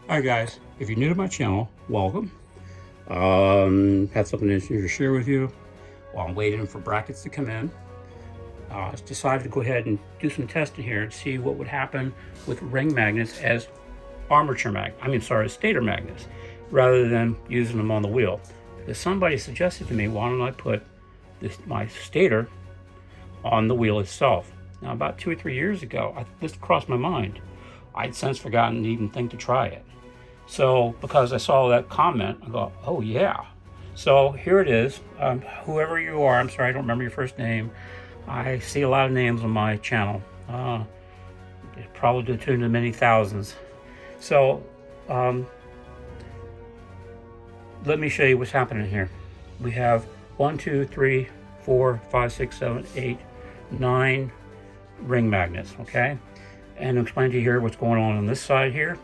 Hi guys, if you're new to my channel, welcome. Have something interesting to share with you. While I'm waiting for brackets to come in, decided to go ahead and do some testing here and see what would happen with ring magnets as stator magnets, rather than using them on the wheel. Because somebody suggested to me, why don't I put my stator on the wheel itself? Now, about 2 or 3 years ago, this crossed my mind. I'd since forgotten to even think to try it. So because I saw that comment, I go, oh yeah. So here it is. Whoever you are, I'm sorry, I don't remember your first name. I see a lot of names on my channel. Probably to the tune of many thousands. So let me show you what's happening here. We have 1, 2, 3, 4, 5, 6, 7, 8, 9 ring magnets, okay? And I'll explain to you here what's going on this side here.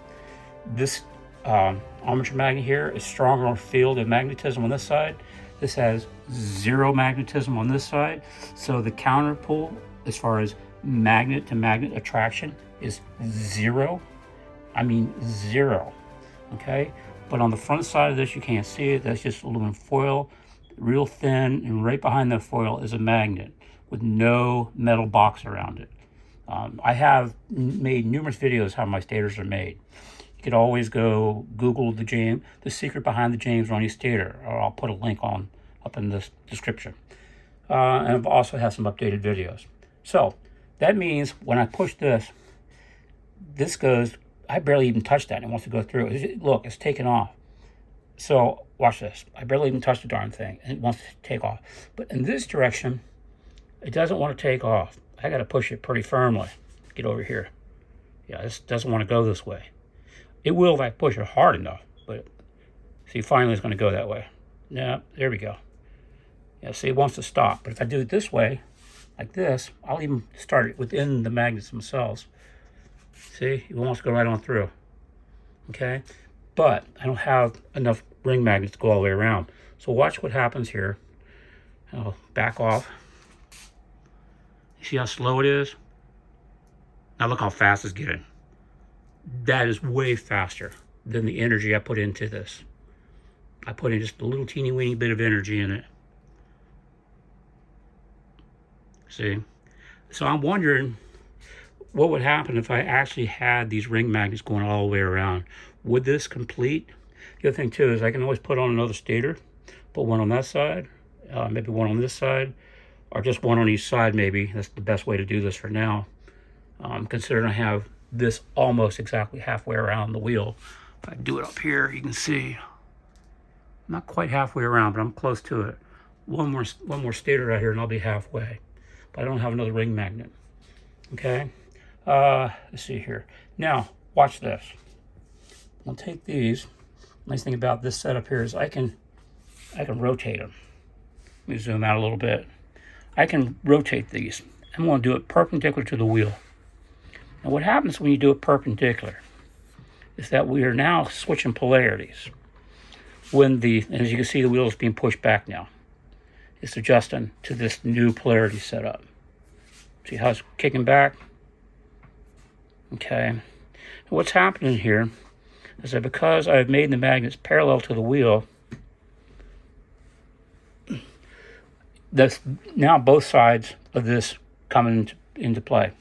This armature magnet here is stronger field of magnetism on this side. This has zero magnetism on this side. So the counter pull, as far as magnet to magnet attraction, is zero. I mean zero, okay? But on the front side of this, you can't see it. That's just aluminum foil, real thin, and right behind the foil is a magnet with no metal box around it. I have made numerous videos how my stators are made. You could always go Google the secret behind the James Roney stator, or I'll put a link up in the description. And I've also have some updated videos. So that means when I push this goes, I barely even touched that, and it wants to go through. Look, it's taken off. So watch this. I barely even touched the darn thing, and it wants to take off. But in this direction, it doesn't want to take off. I got to push it pretty firmly. Get over here. Yeah, this doesn't want to go this way. It will if I push it hard enough, but see, finally it's going to go that way. Yeah, there we go. Yeah, see, it wants to stop. But if I do it this way, like this, I'll even start it within the magnets themselves. See, it wants to go right on through. Okay? But I don't have enough ring magnets to go all the way around. So watch what happens here. I'll back off. See how slow it is? Now look how fast it's getting. That is way faster than the energy I put into this. I put in just a little teeny weeny bit of energy in it. See? So I'm wondering what would happen if I actually had these ring magnets going all the way around. Would this complete? The other thing too is I can always put on another stator, put one on that side, maybe one on this side, or just one on each side maybe. That's the best way to do this for now. Considering I have this almost exactly halfway around the wheel. If I do it up here, you can see I'm not quite halfway around, but I'm close to it. One more stator right here and I'll be halfway. But I don't have another ring magnet. Okay? Let's see here. Now, watch this. I'll take these. Nice thing about this setup here is I can rotate them. Let me zoom out a little bit. I can rotate these. I'm going to do it perpendicular to the wheel. Now what happens when you do it perpendicular is that we are now switching polarities. And as you can see, the wheel is being pushed back now. It's adjusting to this new polarity setup. See how it's kicking back? Okay. And what's happening here is that because I've made the magnets parallel to the wheel, that's now both sides of this coming into play.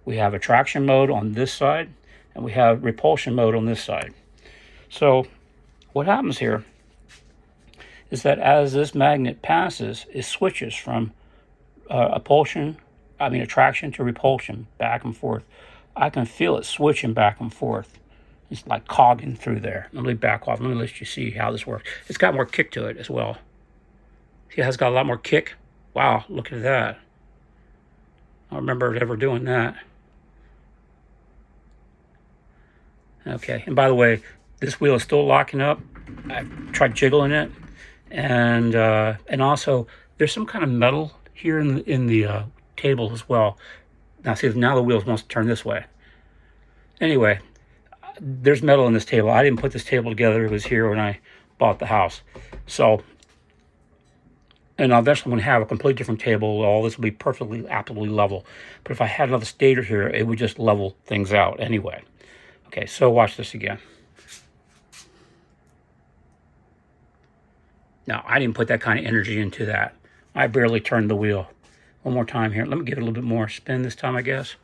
We have attraction mode on this side, and we have repulsion mode on this side. So what happens here is that as this magnet passes, it switches from attraction to repulsion, back and forth. I can feel it switching back and forth. It's like cogging through there. Let me back off. Let me let you see how this works. It's got more kick to it as well. See how it's got a lot more kick? Wow, look at that. I don't remember ever doing that. Okay, and by the way, this wheel is still locking up. I've tried jiggling it, and also there's some kind of metal here in the table as well. Now see, now the wheel wants to turn this way. Anyway, there's metal in this table. I didn't put this table together. It was here when I bought the house. So, and eventually I'm going to have a completely different table. All this will be perfectly, absolutely level. But if I had another stator here, it would just level things out anyway. Okay, so watch this again. Now, I didn't put that kind of energy into that. I barely turned the wheel. One more time here. Let me give it a little bit more spin this time, I guess.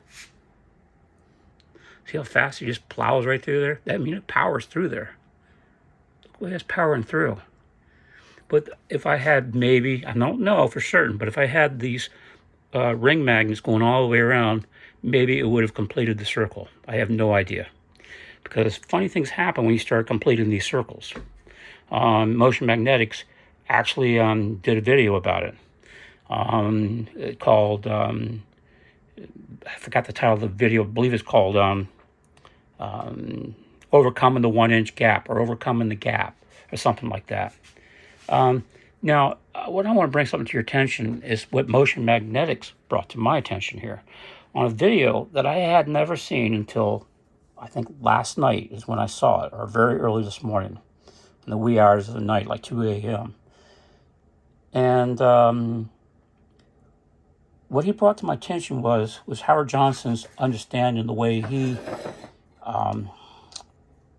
See how fast it just plows right through there? That means it powers through there. Look, it's powering through. But if I had maybe, I don't know for certain, but if I had these ring magnets going all the way around, maybe it would have completed the circle. I have no idea. Because funny things happen when you start completing these circles. Motion Magnetics actually did a video about it. Called, I forgot the title of the video, I believe it's called Overcoming the 1 inch gap, or Overcoming the Gap, or something like that. Now, what I want to bring something to your attention is what Motion Magnetics brought to my attention here. On a video that I had never seen until, I think last night is when I saw it, or very early this morning, in the wee hours of the night, like 2 a.m. And what he brought to my attention was Howard Johnson's understanding the way he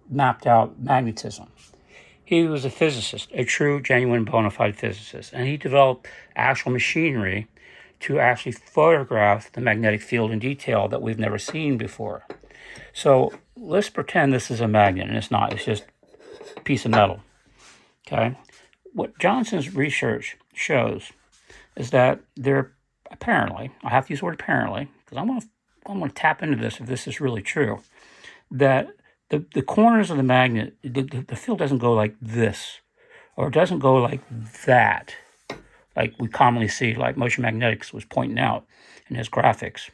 mapped out magnetism. He was a physicist, a true, genuine, bona fide physicist, and he developed actual machinery to actually photograph the magnetic field in detail that we've never seen before. So let's pretend this is a magnet, and it's not. It's just a piece of metal, okay? What Johnson's research shows is that there apparently, I have to use the word apparently, because I'm going to tap into this if this is really true, that the corners of the magnet, the field doesn't go like this, or it doesn't go like that, like we commonly see, like Motion Magnetics was pointing out in his graphics.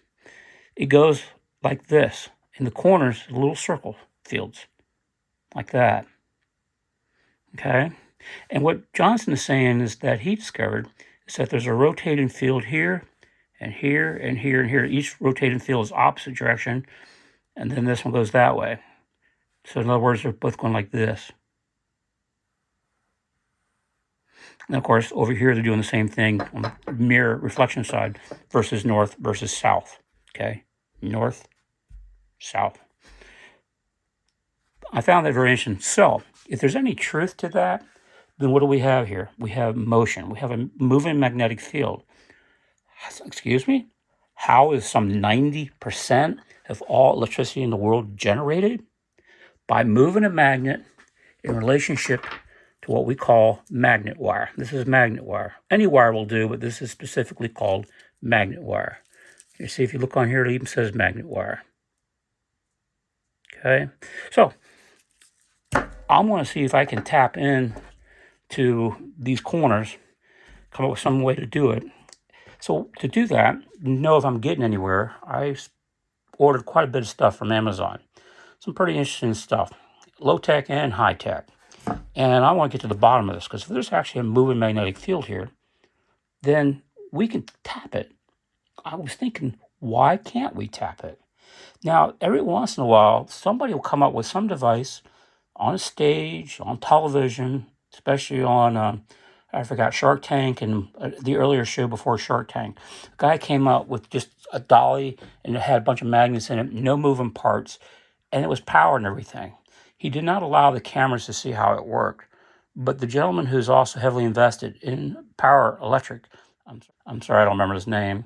It goes like this. In the corners, little circle fields, like that. Okay? And what Johnson is saying is that he discovered is that there's a rotating field here, and here, and here, and here. Each rotating field is opposite direction, and then this one goes that way. So in other words, they're both going like this. And of course, over here, they're doing the same thing on the mirror reflection side versus north versus south. Okay? North, south. I found that very interesting. So if there's any truth to that, then what do we have here? We have motion. We have a moving magnetic field. Excuse me? How is some 90% of all electricity in the world generated? By moving a magnet in relationship to what we call magnet wire. This is magnet wire. Any wire will do, but this is specifically called magnet wire. You see, if you look on here, it even says magnet wire. Okay, so I'm going to see if I can tap in to these corners, come up with some way to do it. So to do that, know if I'm getting anywhere, I ordered quite a bit of stuff from Amazon. Some pretty interesting stuff, low tech and high tech. And I want to get to the bottom of this, because if there's actually a moving magnetic field here, then we can tap it. I was thinking, why can't we tap it? Now, every once in a while, somebody will come up with some device on a stage, on television, especially on, I forgot, Shark Tank and the earlier show before Shark Tank. A guy came up with just a dolly, and it had a bunch of magnets in it, no moving parts, and it was powered and everything. He did not allow the cameras to see how it worked. But the gentleman who's also heavily invested in Power Electric, I'm sorry, I don't remember his name,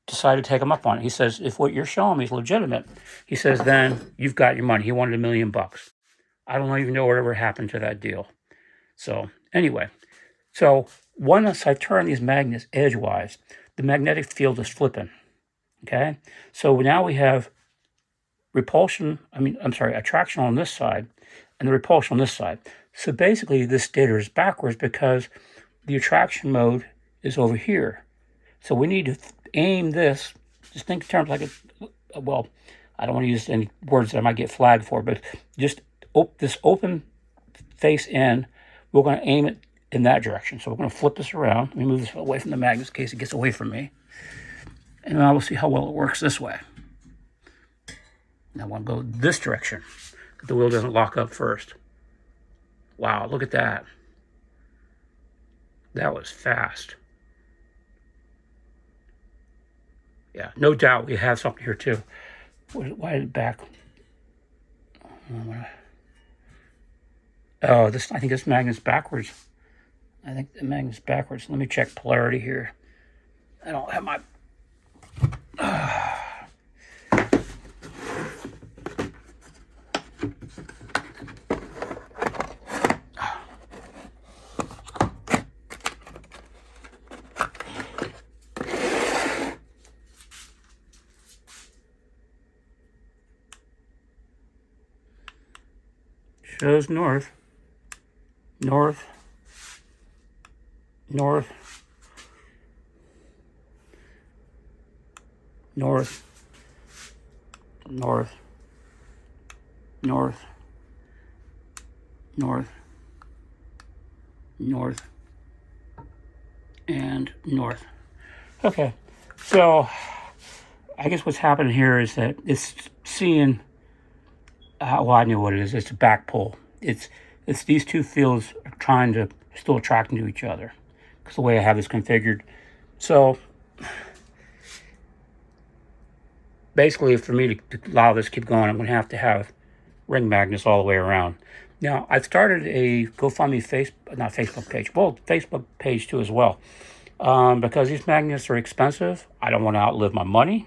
decided to take him up on it. He says, if what you're showing me is legitimate, he says, then you've got your money. He wanted $1 million. I don't even know whatever happened to that deal. So anyway, once I turn these magnets edgewise, the magnetic field is flipping. Okay? So now we have attraction on this side and the repulsion on this side. So basically this data is backwards because the attraction mode is over here. So we need to aim this, just think in terms like I don't want to use any words that I might get flagged for, but just this open face in, we're going to aim it in that direction. So we're going to flip this around. Let me move this away from the magnet in case it gets away from me. And now we'll see how well it works this way. Now I want to go this direction. The wheel doesn't lock up first. Wow, look at that. That was fast. Yeah, no doubt we have something here too. Why did it back? Oh, I think this magnet's backwards. I think the magnet's backwards. Let me check polarity here. I don't have my... Shows north, north, north, north, north, north, north, north, and north. Okay, so I guess what's happening here is that it's seeing, well, I knew what it is. It's a back pull. It's these two fields are trying to still attracting to each other because the way I have this configured. So basically, for me to allow this to keep going, I'm going to have ring magnets all the way around. Now, I've started a GoFundMe Facebook page too as well. Because these magnets are expensive, I don't want to outlive my money.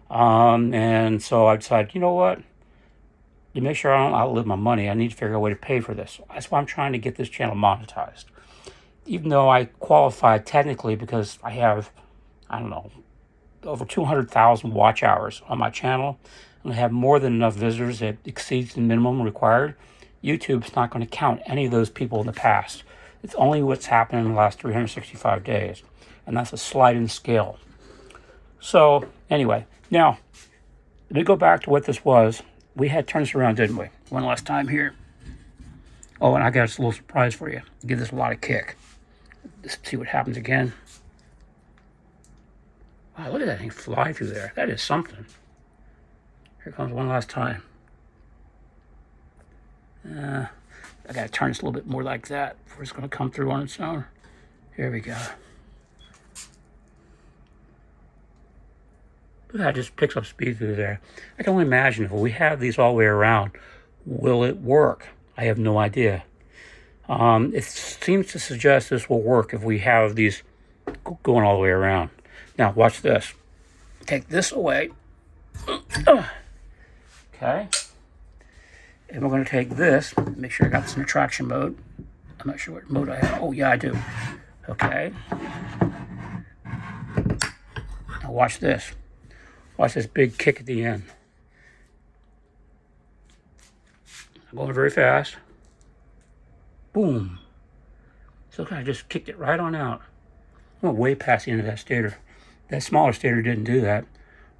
And so I decided, you know what? To make sure I don't outlive my money, I need to figure out a way to pay for this. That's why I'm trying to get this channel monetized. Even though I qualify technically because I have, I don't know, over 200,000 watch hours on my channel, and I have more than enough visitors that exceeds the minimum required, YouTube's not going to count any of those people in the past. It's only what's happened in the last 365 days, and that's a sliding scale. So anyway, now, let me go back to what this was. We had turned this around, didn't we? One last time here. Oh, and I got a little surprise for you. Give this a lot of kick. Let's see what happens again. Wow, look at that thing fly through there. That is something. Here comes one last time. I got to turn this a little bit more like that before it's going to come through on its own. Here we go. That just picks up speed through there. I can only imagine if we have these all the way around, will it work? I have no idea. It seems to suggest this will work if we have these going all the way around. Now, watch this. Take this away. Okay. And we're going to take this. Make sure I got this in attraction mode. I'm not sure what mode I have. Oh, yeah, I do. Okay. Now, watch this. Watch this big kick at the end. I'm going very fast. Boom. So I just kicked it right on out. I went way past the end of that stator. That smaller stator didn't do that.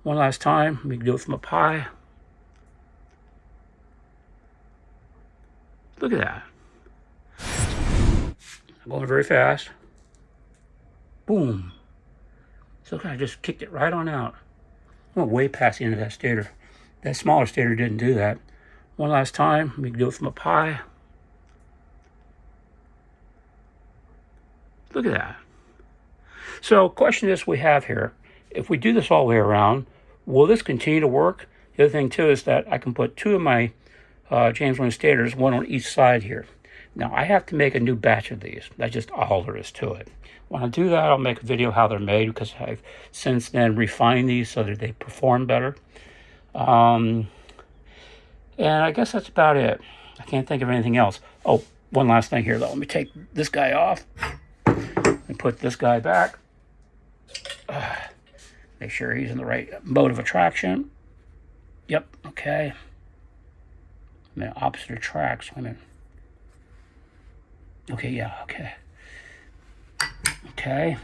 One last time. We can do it from up high. Look at that. I'm going very fast. Boom. So I just kicked it right on out. I went way past the end of that stator. That smaller stator didn't do that. One last time. We can do it from up high. Look at that. So, question is we have here. If we do this all the way around, will this continue to work? The other thing, too, is that I can put two of my James Wynn stators, one on each side here. Now, I have to make a new batch of these. That's just all there is to it. When I do that, I'll make a video how they're made because I've since then refined these so that they perform better. And I guess that's about it. I can't think of anything else. Oh, one last thing here, though. Let me take this guy off and put this guy back. Make sure he's in the right mode of attraction. Yep, okay. I'm in opposite attracts. Wait a minute. Okay, yeah, okay. Okay.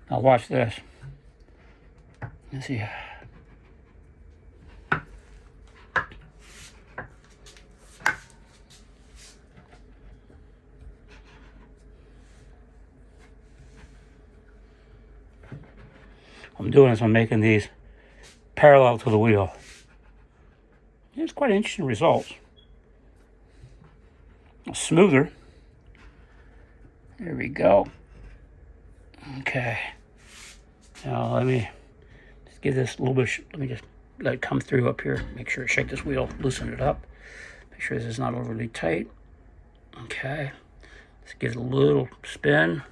Now watch this. Let's see. I'm doing is I'm making these parallel to the wheel. It's quite interesting results. Smoother. There we go. Okay. Now let me just give this a little bit. Let me just let it come through up here. Make sure I shake this wheel, loosen it up. Make sure this is not overly tight. Okay, let's give it a little spin.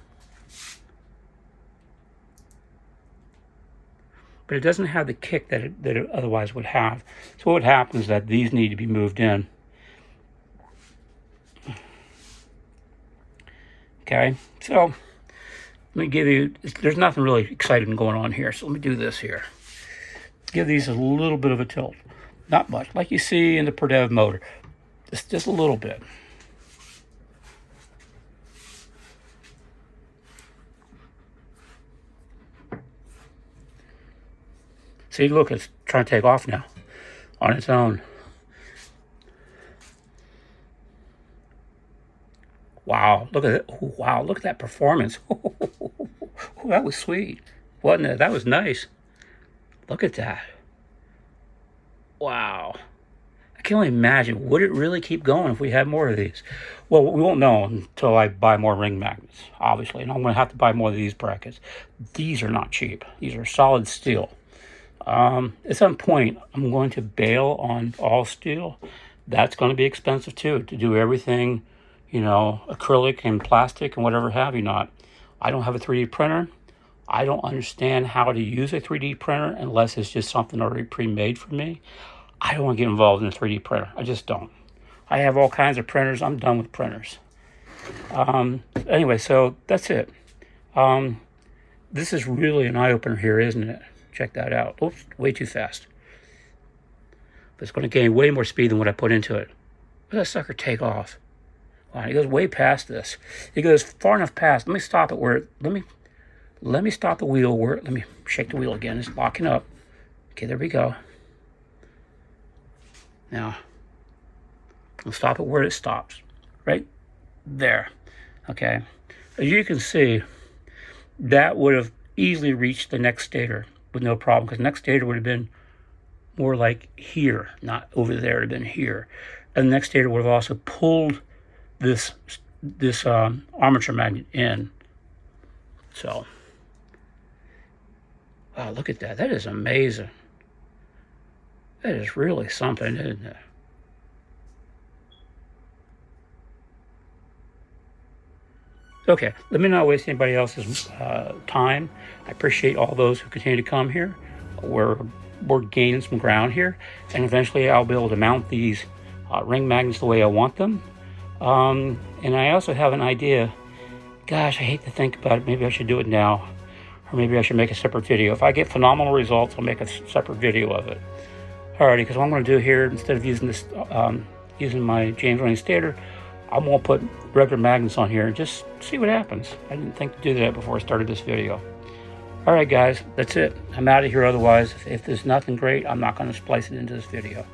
But it doesn't have the kick that it otherwise would have. So what happens is that these need to be moved in. Okay, so let me give you, there's nothing really exciting going on here, so let me do this here. Give these a little bit of a tilt. Not much, like you see in the Perdev motor. Just a little bit. See, look, it's trying to take off now on its own. Wow, look at it. Wow, look at that performance. That was sweet, wasn't it? That was nice. Look at that. Wow. I can only imagine, would it really keep going if we had more of these? Well, we won't know until I buy more ring magnets, obviously, and I'm going to have to buy more of these brackets. These are not cheap. These are solid steel. At some point, I'm going to bail on all steel. That's going to be expensive too, to do everything, you know, acrylic and plastic and whatever have you not. I don't have a 3D printer. I don't understand how to use a 3D printer unless it's just something already pre-made for me. I don't want to get involved in a 3D printer. I just don't. I have all kinds of printers. I'm done with printers. Anyway, so that's it. This is really an eye-opener here, isn't it? Check that out. Oops, way too fast. But it's going to gain way more speed than what I put into it. Let that sucker take off. Wow, it goes way past this. It goes far enough past. Let me stop it where let me stop the wheel where, let me shake the wheel again. It's locking up. Okay, there we go. Now, I'll stop it where it stops. Right there. Okay. As you can see, that would have easily reached the next stator with no problem, because the next stator would have been more like here, not over there. It would have been here. And the next stator would have also pulled this armature magnet in. So, wow, look at that. That is amazing. That is really something, isn't it? Okay, let me not waste anybody else's time. I appreciate all those who continue to come here. We're gaining some ground here, and eventually I'll be able to mount these ring magnets the way I want them. And I also have an idea. Gosh, I hate to think about it. Maybe I should do it now, or maybe I should make a separate video. If I get phenomenal results, I'll make a separate video of it. Alrighty, because what I'm going to do here, instead of using this, using my James Running stator, I'm going to put regular magnets on here and just see what happens. I didn't think to do that before I started this video. Alright guys, that's it. I'm out of here otherwise. If there's nothing great, I'm not going to splice it into this video.